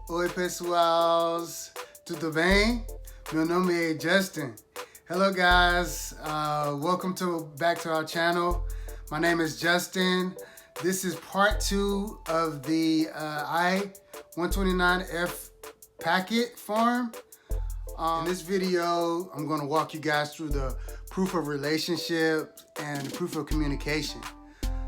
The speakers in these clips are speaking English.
Oi pessoals, tudo bem? Meu nome é Justin. Hello guys, welcome back to our channel. My name is Justin. This is part 2 of the I-129F packet form. In this video, I'm going to walk you guys through the proof of relationship and proof of communication.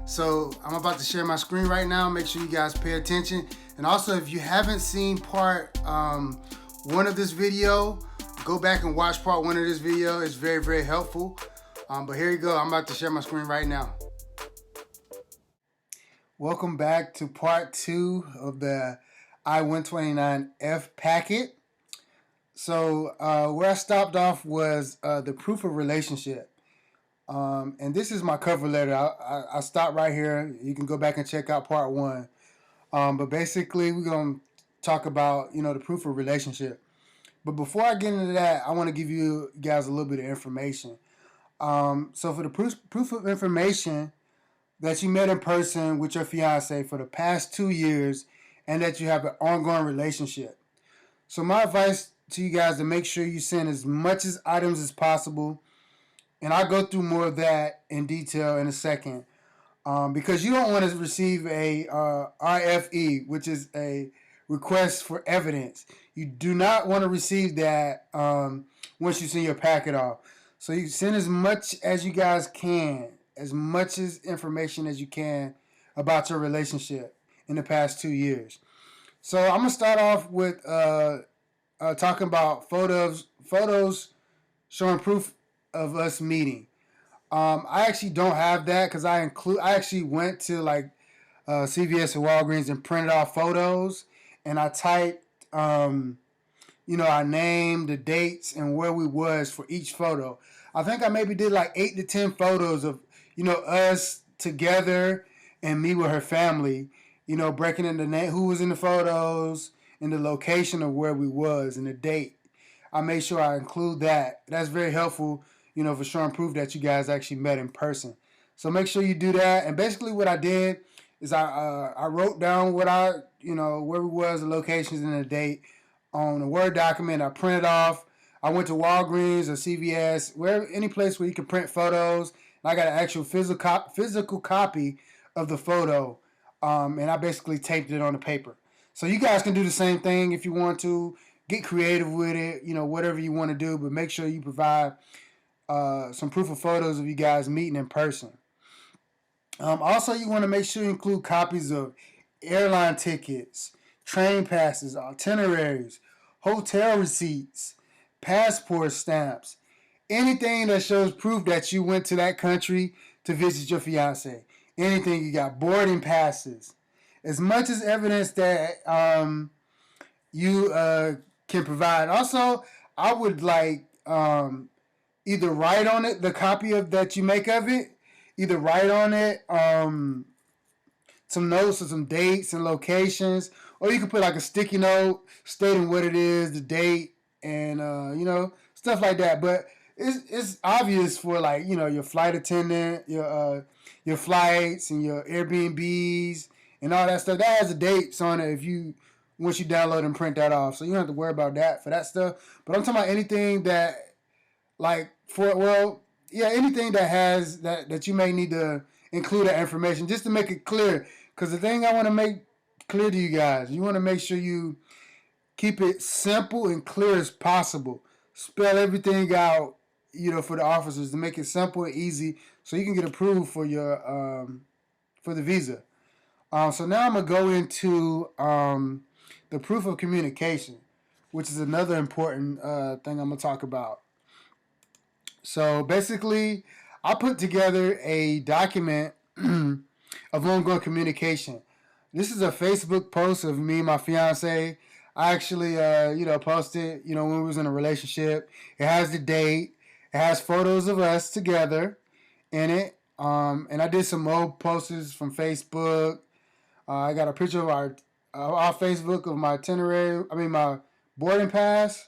So I'm about to share my screen right now. Make sure you guys pay attention. And also, if you haven't seen part 1 of this video, go back and watch part 1 of this video. It's very, very helpful. But here you go. I'm about to share my screen right now. Welcome back to part 2 of the I-129F packet. So where I stopped off was the proof of relationship. And this is my cover letter. I stopped right here. You can go back and check out part 1. But basically, we're going to talk about, the proof of relationship. But before I get into that, I want to give you guys a little bit of information. So for the proof of information, that you met in person with your fiance for the past 2 years and that you have an ongoing relationship. So my advice to you guys to make sure you send as much as items as possible. And I'll go through more of that in detail in a second. Because you don't want to receive a RFE, which is a request for evidence. You do not want to receive that once you send your packet off. So you send as much as you guys can, as much as information as you can about your relationship in the past 2 years. So I'm going to start off with talking about photos showing proof of us meeting. I actually don't have that because I actually went to like CVS and Walgreens and printed off photos, and I typed our name, the dates, and where we was for each photo. I think I maybe did like 8 to 10 photos of us together and me with her family. Breaking in the name, who was in the photos, and the location of where we was, and the date. I made sure I include that. That's very helpful, for showing proof that you guys actually met in person. So make sure you do that. And basically what I did is I wrote down what where we was, the locations, and the date on a Word document. I printed off. I went to Walgreens or CVS, any place where you can print photos. I got an actual physical copy of the photo, and I basically taped it on the paper. So you guys can do the same thing if you want to. Get creative with it, whatever you want to do, but make sure you provide some proof of photos of you guys meeting in person. Also, you want to make sure you include copies of airline tickets, train passes, itineraries, hotel receipts, passport stamps, anything that shows proof that you went to that country to visit your fiance. Anything you got, boarding passes. As much as evidence that you can provide. Also, I would like either write on it, the copy of that you make of it, either write on it some notes or some dates and locations, or you can put like a sticky note stating what it is, the date, and stuff like that. But it's obvious for like your flight attendant, your flights and your Airbnbs and all that stuff. That has the dates on it once you download and print that off. So you don't have to worry about that for that stuff. But I'm talking about anything that anything that has that you may need to include that information just to make it clear. Because the thing I want to make clear to you guys, you want to make sure you keep it simple and clear as possible. Spell everything out, for the officers to make it simple and easy so you can get approved for your for the visa. So now I'm gonna go into the proof of communication, which is another important thing I'm gonna talk about. So basically, I put together a document of ongoing communication. This is a Facebook post of me and my fiance. I actually, posted, when we was in a relationship. It has the date. It has photos of us together in it. And I did some old posts from Facebook. I got a picture of our Facebook of my my boarding pass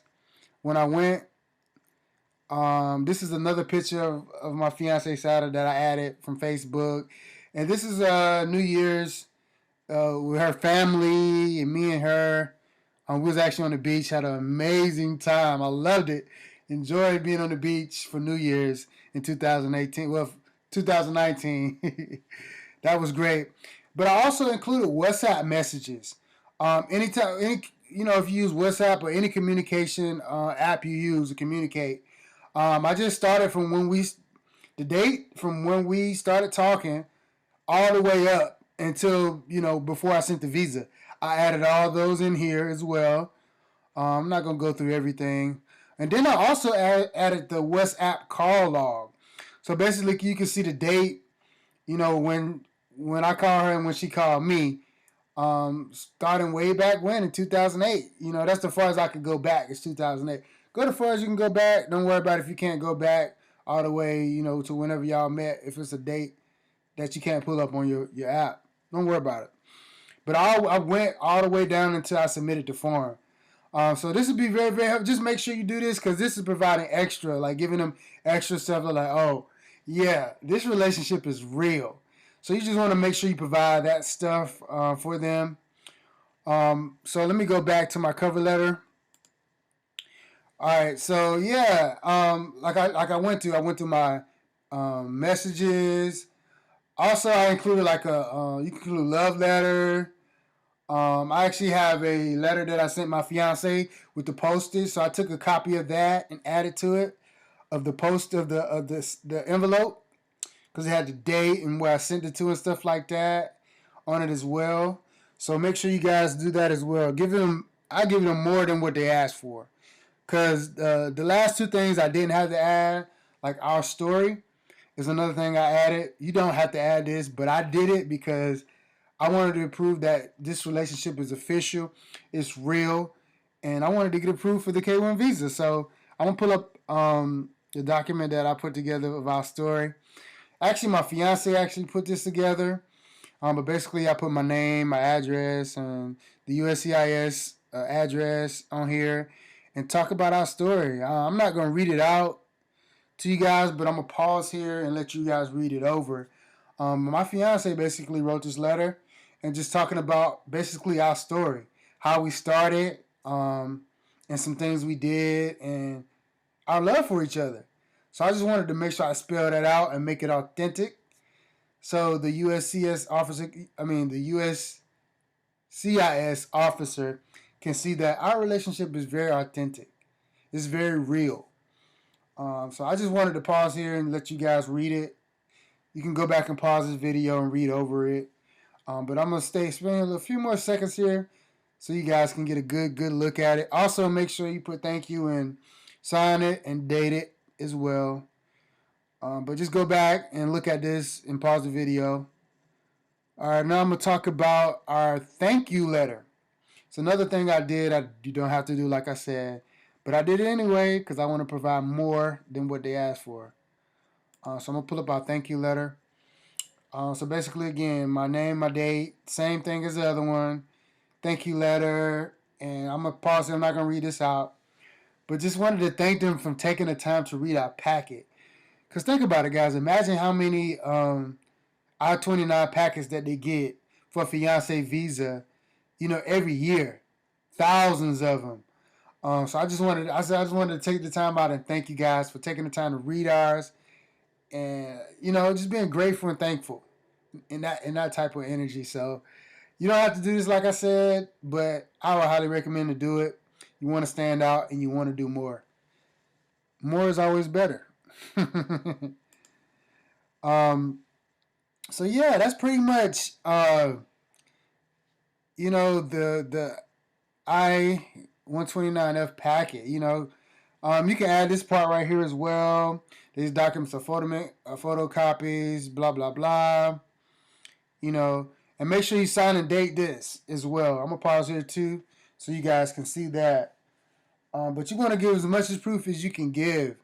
when I went. This is another picture of my fiance Sada that I added from Facebook. And this is New Year's with her family and me and her. We was actually on the beach, had an amazing time. I loved it. Enjoyed being on the beach for New Year's in 2018. Well, 2019. That was great. But I also included WhatsApp messages. Anytime, if you use WhatsApp or any communication app you use to communicate, I just started from the date from when we started talking all the way up until before I sent the visa. I added all those in here as well. I'm not gonna go through everything, and then I also added the WhatsApp call log. So basically, you can see the date. When I call her and when she called me. Starting way back when in 2008. That's the far as I could go back. It's 2008. Go as far as you can go back. Don't worry about if you can't go back all the way, to whenever y'all met. If it's a date that you can't pull up on your app, don't worry about it. But I went all the way down until I submitted the form. So this would be very, very helpful. Just make sure you do this because this is providing extra, like giving them extra stuff. Like, oh, yeah, this relationship is real. So you just want to make sure you provide that stuff for them. So let me go back to my cover letter. All right, so yeah, I went to my messages. Also, I included you can include love letter. I actually have a letter that I sent my fiance with the postage, so I took a copy of that and added to it of the post of the envelope because it had the date and where I sent it to and stuff like that on it as well. So make sure you guys do that as well. I give them more than what they asked for because the last two things I didn't have to add, like our story, is another thing I added. You don't have to add this, but I did it because I wanted to prove that this relationship is official, it's real, and I wanted to get approved for the K1 visa. So I'm gonna pull up the document that I put together of our story. Actually, my fiance actually put this together, but basically I put my name, my address, and the USCIS address on here, and talk about our story. I'm not gonna read it out to you guys, but I'm gonna pause here and let you guys read it over. My fiance basically wrote this letter and just talking about basically our story, how we started, and some things we did, and our love for each other. So I just wanted to make sure I spell that out and make it authentic. So the USCIS officer, the USCIS officer can see that our relationship is very authentic. It's very real. So I just wanted to pause here and let you guys read it. You can go back and pause this video and read over it. But I'm going to spend a few more seconds here so you guys can get a good look at it. Also, make sure you put thank you and sign it and date it as well. But just go back and look at this and pause the video. All right, now I'm going to talk about our thank you letter. It's another thing I did. You don't have to do like I said. But I did it anyway because I want to provide more than what they asked for. So I'm going to pull up our thank you letter. So basically, again, my name, my date, same thing as the other one. Thank you letter. And I'm going to pause it. I'm not going to read this out. But just wanted to thank them for taking the time to read our packet. Because think about it, guys. Imagine how many I-29 packets that they get for fiancé visa, every year. Thousands of them. So I just wanted to take the time out and thank you guys for taking the time to read ours, and just being grateful and thankful in that type of energy. So you don't have to do this like I said, but I would highly recommend to do it. You want to stand out and you want to do more. More is always better. So yeah, that's pretty much the I-129F packet. You can add this part right here as well. These documents are photocopies, blah, blah, blah. And make sure you sign and date this as well. I'm going to pause here too so you guys can see that. But you want to give as much as proof as you can give.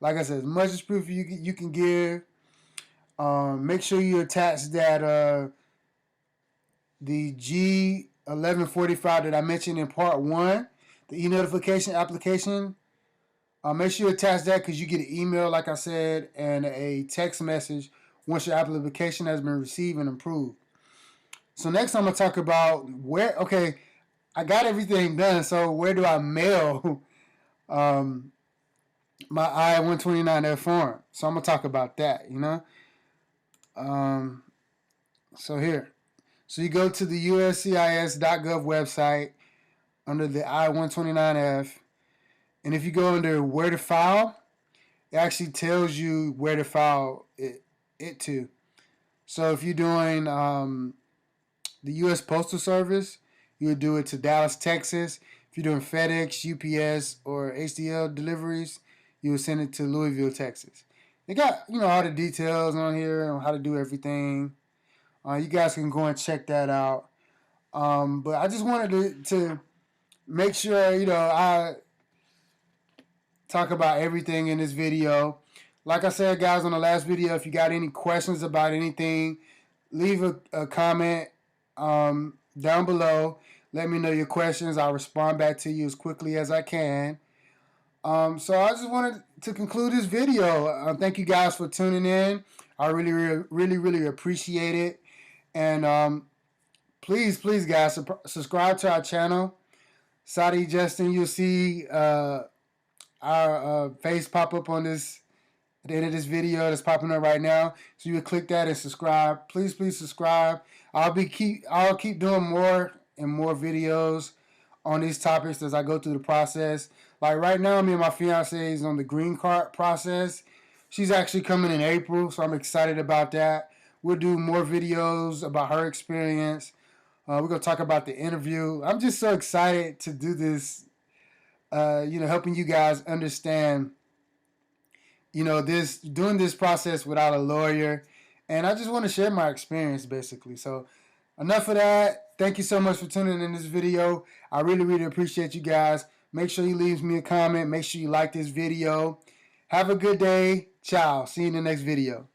Like I said, as much as proof you can give. Make sure you attach that the G1145 that I mentioned in part 1, the e-notification application. Make sure you attach that because you get an email, like I said, and a text message once your application has been received and approved. So next I'm going to talk about I got everything done. So where do I mail um, my I-129F form? So I'm gonna talk about that. Um, so here, so you go to the USCIS.gov website under the I-129F, and if you go under where to file, it actually tells you where to file it to. So if you're doing the U.S. Postal Service, you would do it to Dallas, Texas. If you're doing FedEx, UPS, or HDL deliveries, you would send it to Louisville, Texas. They got all the details on here on how to do everything. You guys can go and check that out. But I just wanted to make sure I talk about everything in this video. Like I said, guys, on the last video, if you got any questions about anything, leave a comment down below. Let me know your questions. I'll respond back to you as quickly as I can. So I just wanted to conclude this video. Thank you guys for tuning in. I really appreciate it. And please, guys, subscribe to our channel. Saudi Justin, you'll see our face pop up on this at the end of this video that's popping up right now. So you would click that and subscribe. Please subscribe. I'll keep doing more and more videos on these topics as I go through the process. Like right now, me and my fiance is on the green card process. She's actually coming in April, so I'm excited about that. We'll do more videos about her experience. We're gonna talk about the interview. I'm just so excited to do this. Helping you guys understand, doing this process without a lawyer. And I just want to share my experience, basically. So enough of that. Thank you so much for tuning in this video. I really appreciate you guys. Make sure you leave me a comment. Make sure you like this video. Have a good day. Ciao. See you in the next video.